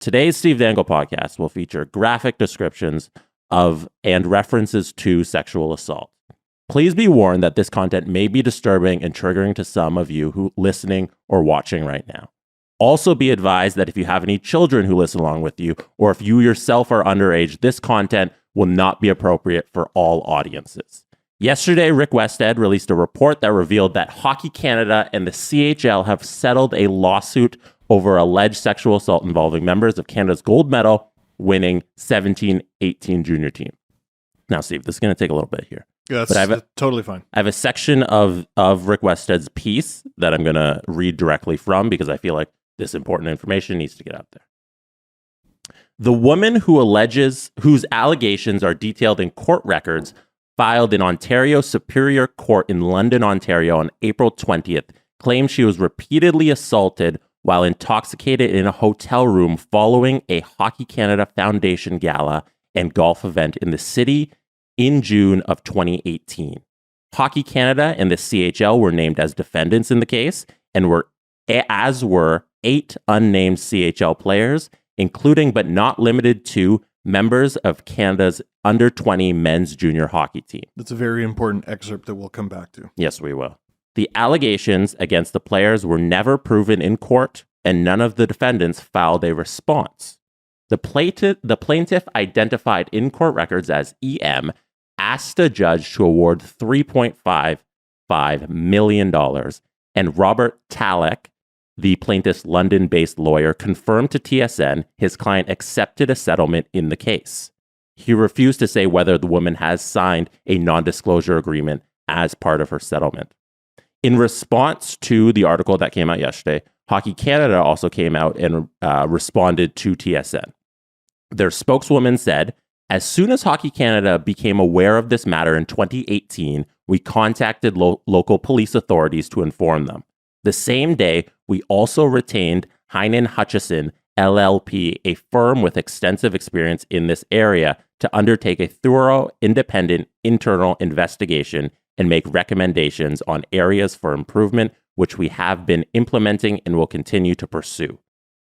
Today's Steve Dangle podcast will feature graphic descriptions of and references to sexual assault. Please be warned that this content may be disturbing and triggering to some of you who listening or watching right now. Also be advised that if you have any children who listen along with you, or if you yourself are underage, this content will not be appropriate for all audiences. Yesterday, Rick Westhead released a report that revealed that Hockey Canada and the CHL have settled a lawsuit over alleged sexual assault involving members of Canada's gold medal winning 17-18 junior team. Now, Steve, this is going to take a little bit here. Yeah, that's totally fine. I have a section of Rick Westhead's piece that I'm going to read directly from because I feel like this important information needs to get out there. The woman whose allegations are detailed in court records filed in Ontario Superior Court in London, Ontario on April 20th claimed she was repeatedly assaulted while intoxicated in a hotel room following a Hockey Canada Foundation gala and golf event in the city in June of 2018. Hockey Canada and the CHL were named as defendants in the case, and were 8 unnamed CHL players, including but not limited to members of Canada's under-20 men's junior hockey team. That's a very important excerpt that we'll come back to. Yes, we will. The allegations against the players were never proven in court, and none of the defendants filed a response. The plaintiff identified in court records as EM asked a judge to award $3.55 million, and Robert Talek, the plaintiff's London-based lawyer, confirmed to TSN his client accepted a settlement in the case. He refused to say whether the woman has signed a non-disclosure agreement as part of her settlement. In response to the article that came out yesterday, Hockey Canada also came out and responded to TSN. Their spokeswoman said, "As soon as Hockey Canada became aware of this matter in 2018, we contacted local police authorities to inform them. The same day, we also retained Heinen Hutchison, LLP, a firm with extensive experience in this area, to undertake a thorough, independent, internal investigation and make recommendations on areas for improvement, which we have been implementing and will continue to pursue.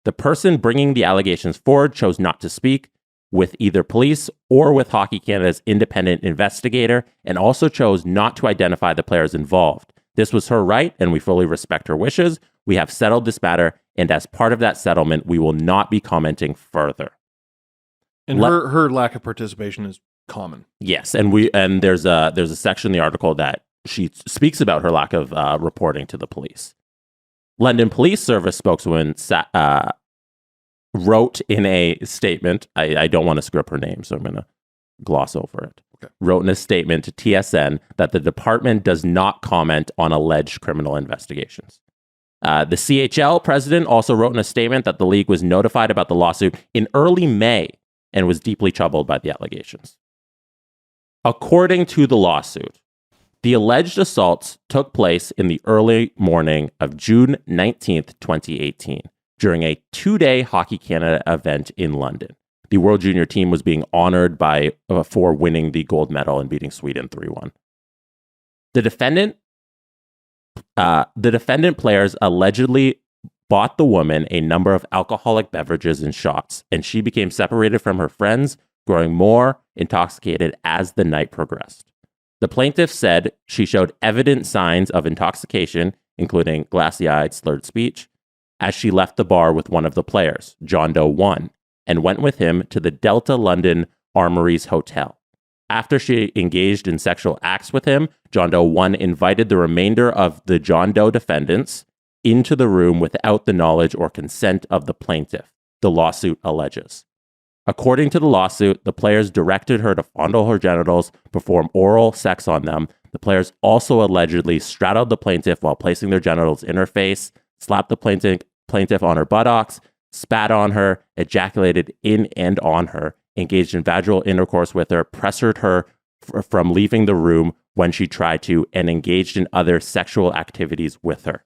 The person bringing the allegations forward chose not to speak with either police or with Hockey Canada's independent investigator, and also chose not to identify the players involved. This was her right, and we fully respect her wishes. We have settled this matter, and as part of that settlement, we will not be commenting further." And her lack of participation is common. Yes, and there's a section in the article that she speaks about her lack of reporting to the police. London Police Service spokeswoman wrote in a statement, I don't want to screw up her name, so I'm going to gloss over it. Okay. Wrote in a statement to TSN that the department does not comment on alleged criminal investigations. The CHL president also wrote in a statement that the league was notified about the lawsuit in early May and was deeply troubled by the allegations. According to the lawsuit, the alleged assaults took place in the early morning of June 19th, 2018, during a 2-day Hockey Canada event in London. The World Junior team was being honored for winning the gold medal and beating Sweden 3-1. The defendant players allegedly bought the woman a number of alcoholic beverages and shots, and she became separated from her friends, growing more intoxicated as the night progressed. The plaintiff said she showed evident signs of intoxication, including glassy-eyed, slurred speech, as she left the bar with one of the players, John Doe 1, and went with him to the Delta London Armories Hotel. After she engaged in sexual acts with him, John Doe 1 invited the remainder of the John Doe defendants into the room without the knowledge or consent of the plaintiff, the lawsuit alleges. According to the lawsuit, the players directed her to fondle her genitals, perform oral sex on them. The players also allegedly straddled the plaintiff while placing their genitals in her face, slapped the plaintiff on her buttocks, spat on her, ejaculated in and on her, engaged in vaginal intercourse with her, pressured her from leaving the room when she tried to, and engaged in other sexual activities with her.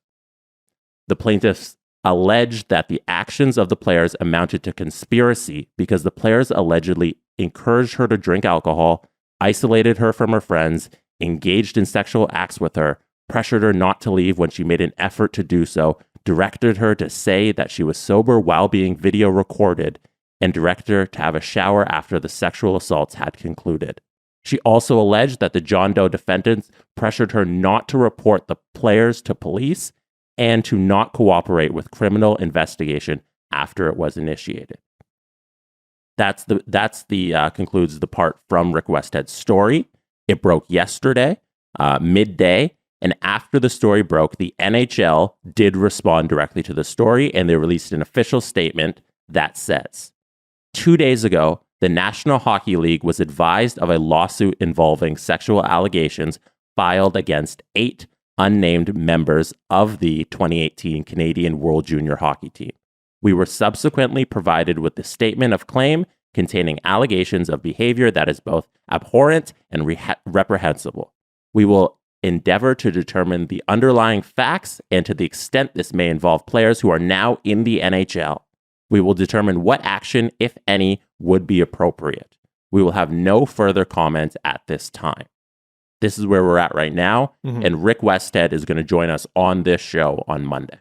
The plaintiffs alleged that the actions of the players amounted to conspiracy because the players allegedly encouraged her to drink alcohol, isolated her from her friends, engaged in sexual acts with her, pressured her not to leave when she made an effort to do so, directed her to say that she was sober while being video recorded, and directed her to have a shower after the sexual assaults had concluded. She also alleged that the John Doe defendants pressured her not to report the players to police and to not cooperate with criminal investigation after it was initiated. That's the concludes the part from Rick Westhead's story. It broke yesterday, midday, and after the story broke, the NHL did respond directly to the story, and they released an official statement that says, 2 days ago, the National Hockey League was advised of a lawsuit involving sexual allegations filed against 8 unnamed members of the 2018 Canadian World Junior Hockey Team. We were subsequently provided with the statement of claim containing allegations of behavior that is both abhorrent and reprehensible. We will endeavor to determine the underlying facts and to the extent this may involve players who are now in the NHL. We will determine what action, if any, would be appropriate. We will have no further comments at this time. This is where we're at right now, and Rick Westhead is going to join us on this show on Monday.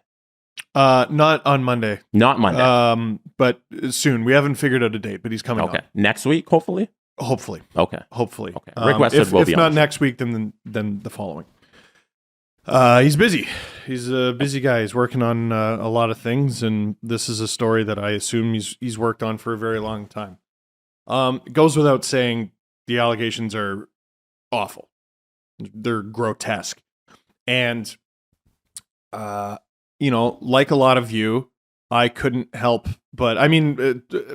Not on Monday. Not Monday. But soon. We haven't figured out a date, but he's coming on. Next week, hopefully? Hopefully. Okay. Hopefully. Okay. Rick Westhead will be on. If not next week, then the following. He's busy. He's a busy guy. He's working on a lot of things, and this is a story that I assume he's worked on for a very long time. It goes without saying, the allegations are awful. They're grotesque. And, like a lot of you, I couldn't help but,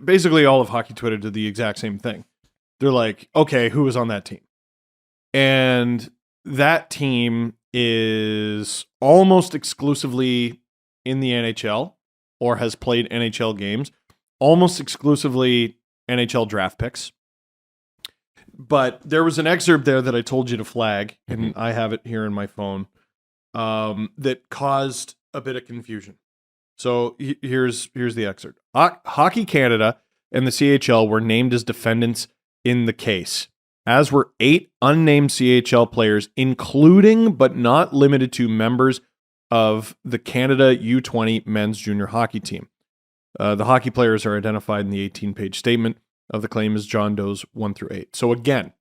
basically all of Hockey Twitter did the exact same thing. They're like, okay, who was on that team? And that team is almost exclusively in the NHL or has played NHL games, almost exclusively NHL draft picks. But there was an excerpt there that I told you to flag, and I have it here in my phone, that caused a bit of confusion. So here's the excerpt. Hockey Canada and the CHL were named as defendants in the case, as were 8 unnamed CHL players, including but not limited to members of the Canada U20 men's junior hockey team. The hockey players are identified in the 18-page statement of the claim as John Doe's 1 through 8. So again,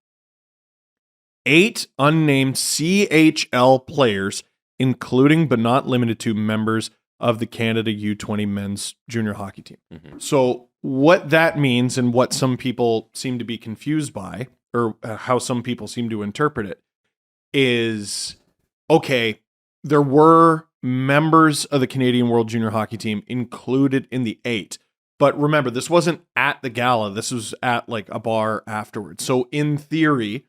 8 unnamed CHL players, including but not limited to members of the Canada U20 men's junior hockey team. So what that means, and what some people seem to be confused by, or how some people seem to interpret it, is, okay, there were members of the Canadian World Junior Hockey Team included in the 8. But remember, this wasn't at the gala. This was at like a bar afterwards. So in theory,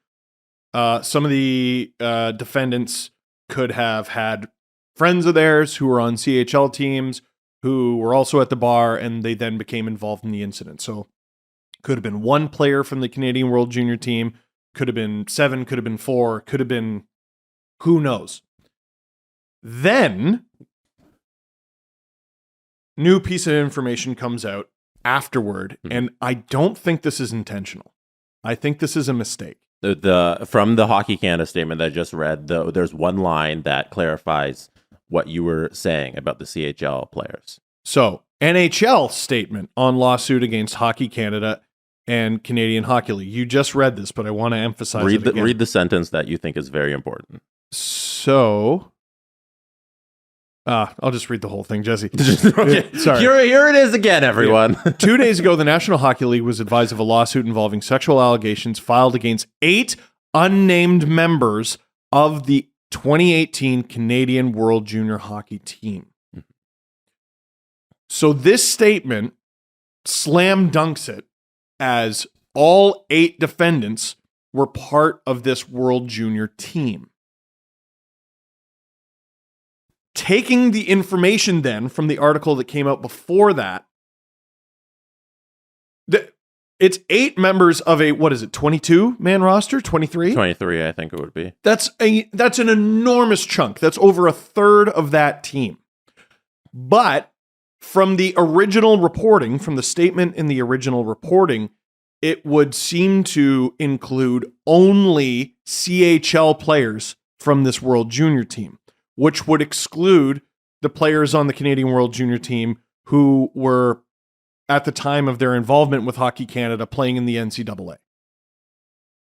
some of the defendants could have had friends of theirs who were on CHL teams who were also at the bar, and they then became involved in the incident. So could have been 1 player from the Canadian World Junior Team, could have been 7, could have been 4, could have been who knows. Then, new piece of information comes out afterward, and I don't think this is intentional. I think this is a mistake. From the Hockey Canada statement that I just read, there's one line that clarifies what you were saying about the CHL players. So, NHL statement on lawsuit against Hockey Canada and Canadian Hockey League. You just read this, but I want to emphasize it again. Read the sentence that you think is very important. So, I'll just read the whole thing, Jesse. Okay. Sorry. Here it is again, everyone. 2 days ago, the National Hockey League was advised of a lawsuit involving sexual allegations filed against 8 unnamed members of the 2018 Canadian World Junior Hockey Team. So this statement slam dunks it as all 8 defendants were part of this World Junior team. Taking the information then from the article that came out before that, it's 8 members of a, 22-man roster? 23? 23, I think it would be. That's an enormous chunk. That's over a third of that team. But from the original reporting, from the statement in the original reporting, it would seem to include only CHL players from this World Junior team, which would exclude the players on the Canadian World Junior team who were, at the time of their involvement with Hockey Canada, playing in the NCAA.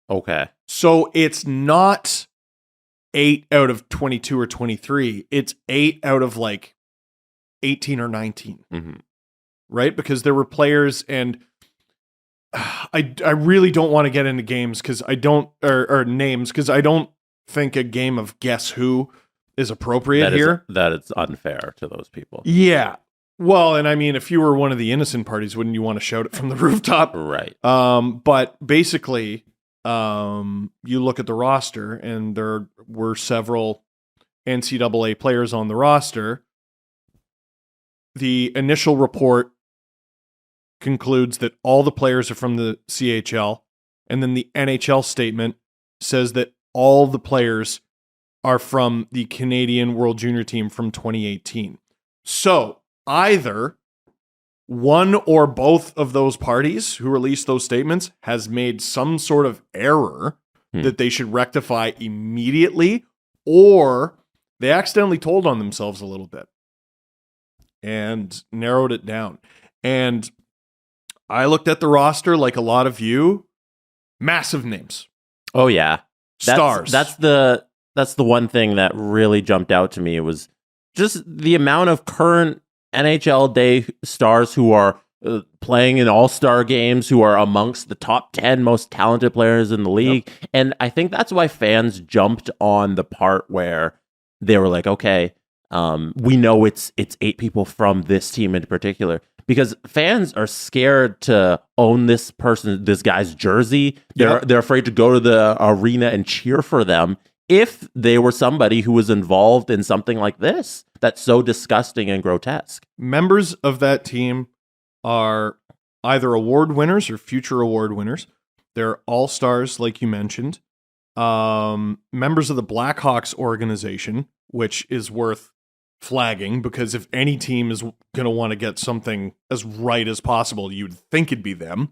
Okay. So it's not 8 out of 22 or 23. It's 8 out of like 18 or 19. Mm-hmm. Right? Because there were players, and I really don't want to get into games because I don't, or names, because I don't think a game of Guess Who is appropriate here. That it's unfair to those people. Yeah. Well, and I mean, if you were one of the innocent parties, wouldn't you want to shout it from the rooftop? Right. But basically, you look at the roster, and there were several NCAA players on the roster. The initial report concludes that all the players are from the CHL, and then the NHL statement says that all the players are from the Canadian World Junior team from 2018. So either one or both of those parties who released those statements has made some sort of error that they should rectify immediately, or they accidentally told on themselves a little bit and narrowed it down. And I looked at the roster like a lot of you. Massive names. Oh yeah. Stars. That's the one thing that really jumped out to me. It was just the amount of current NHL day stars who are playing in all-star games, who are amongst the top 10 most talented players in the league. Yep. And I think that's why fans jumped on the part where they were like, okay, we know it's 8 people from this team in particular, because fans are scared to own this guy's jersey. They're afraid to go to the arena and cheer for them if they were somebody who was involved in something like this that's so disgusting and grotesque. Members of that team are either award winners or future award winners. They're all-stars, like you mentioned. Members of the Blackhawks organization, which is worth flagging, because if any team is going to want to get something as right as possible, you'd think it'd be them.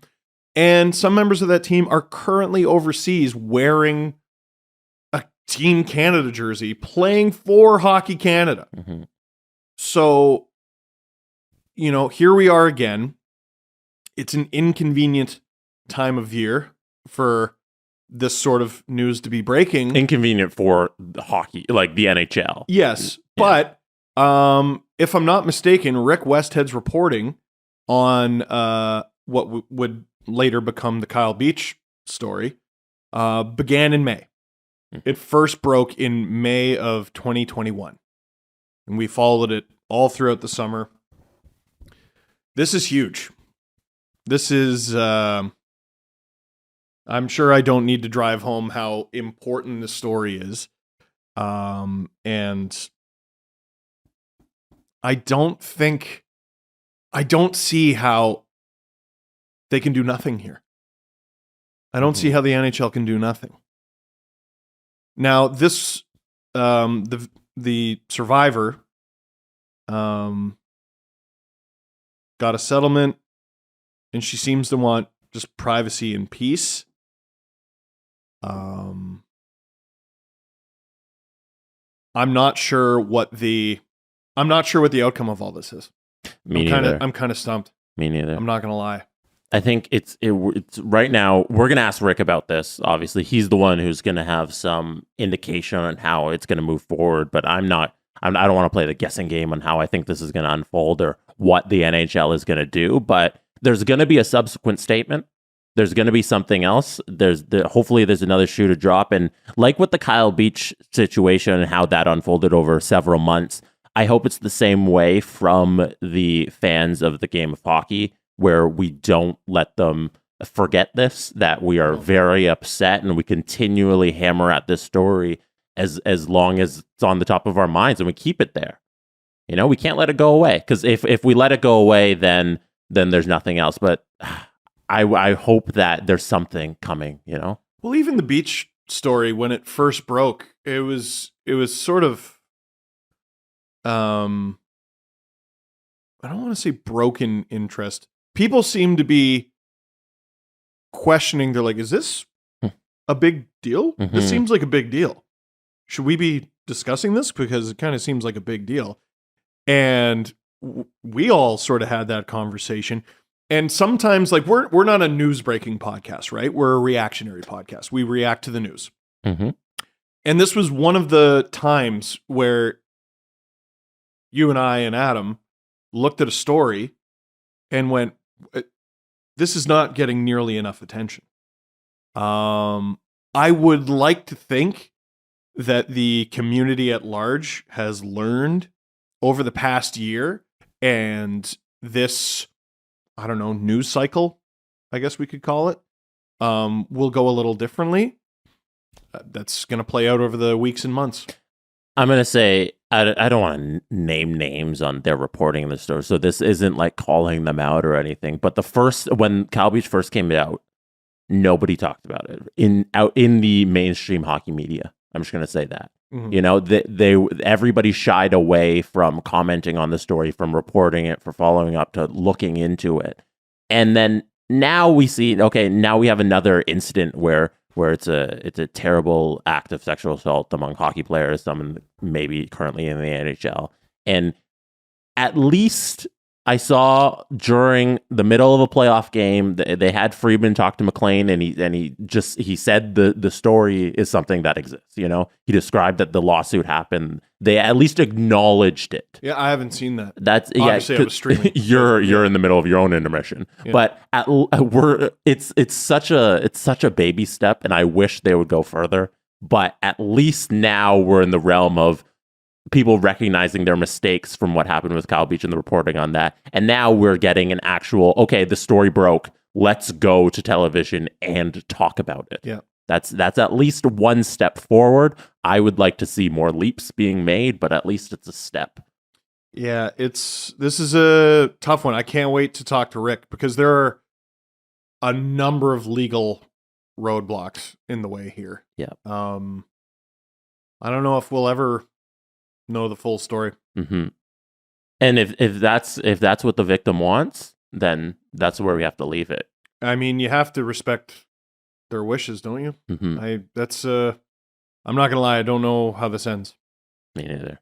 And some members of that team are currently overseas wearing a Team Canada jersey, playing for Hockey Canada. Mm-hmm. So, here we are again. It's an inconvenient time of year for this sort of news to be breaking. Inconvenient for the hockey, like the NHL. Yes, yeah. But if I'm not mistaken, Rick Westhead's reporting on what would later become the Kyle Beach story began in May. It first broke in May of 2021, and we followed it all throughout the summer. This is huge. This is, I'm sure I don't need to drive home how important this story is. And I don't see how they can do nothing here. I don't see how the NHL can do nothing. Now, this, the survivor, got a settlement, and she seems to want just privacy and peace. I'm not sure what the outcome of all this is. I'm kind of stumped. Me neither. I'm not gonna lie. I think it's right now. We're gonna ask Rick about this. Obviously, he's the one who's gonna have some indication on how it's gonna move forward. But I don't want to play the guessing game on how I think this is gonna unfold or what the NHL is gonna do. But there's gonna be a subsequent statement. There's going to be something else. Hopefully there's another shoe to drop. And like with the Kyle Beach situation and how that unfolded over several months, I hope it's the same way from the fans of the game of hockey, where we don't let them forget this, that we are very upset and we continually hammer at this story as long as it's on the top of our minds, and we keep it there. We can't let it go away, because if we let it go away, then there's nothing else. But I hope that there's something coming, Well, even the Beach story, when it first broke, it was sort of, I don't want to say broken interest. People seem to be questioning. They're like, is this a big deal? Mm-hmm. This seems like a big deal. Should we be discussing this? Because it kind of seems like a big deal. And we all sort of had that conversation. And sometimes, like, we're not a news breaking podcast, right? We're a reactionary podcast. We react to the news. Mm-hmm. And this was one of the times where you and I and Adam looked at a story and went, this is not getting nearly enough attention. I would like to think that the community at large has learned over the past year, and this, I don't know, news cycle, I guess we could call it, will go a little differently. That's going to play out over the weeks and months. I'm going to say, I don't want to name names on their reporting in the story, so this isn't like calling them out or anything. But when Cal Beach first came out, nobody talked about it in the mainstream hockey media. I'm just going to say that. Mm-hmm. You know, everybody shied away from commenting on the story, from reporting it, for following up, to looking into it. And then now we see, okay, now we have another incident where it's a terrible act of sexual assault among hockey players, some maybe currently in the NHL. And at least I saw during the middle of a playoff game, they had Friedman talk to McLean, and he said the story is something that exists. You know, he described that the lawsuit happened. They at least acknowledged it. Yeah, I haven't seen that. That's obviously I was streaming. You're in the middle of your own intermission, yeah. But it's such a baby step, and I wish they would go further. But at least now we're in the realm of people recognizing their mistakes from what happened with Cal Beach and the reporting on that. And now we're getting an actual, okay, the story broke. Let's go to television and talk about it. Yeah. That's at least one step forward. I would like to see more leaps being made, but at least it's a step. Yeah, this is a tough one. I can't wait to talk to Rick, because there are a number of legal roadblocks in the way here. Yeah. I don't know if we'll ever know the full story. Mm-hmm. And if that's what the victim wants, then that's where we have to leave it. I mean, you have to respect their wishes, don't you? Mm-hmm. I'm not gonna lie, I don't know how this ends. Me neither.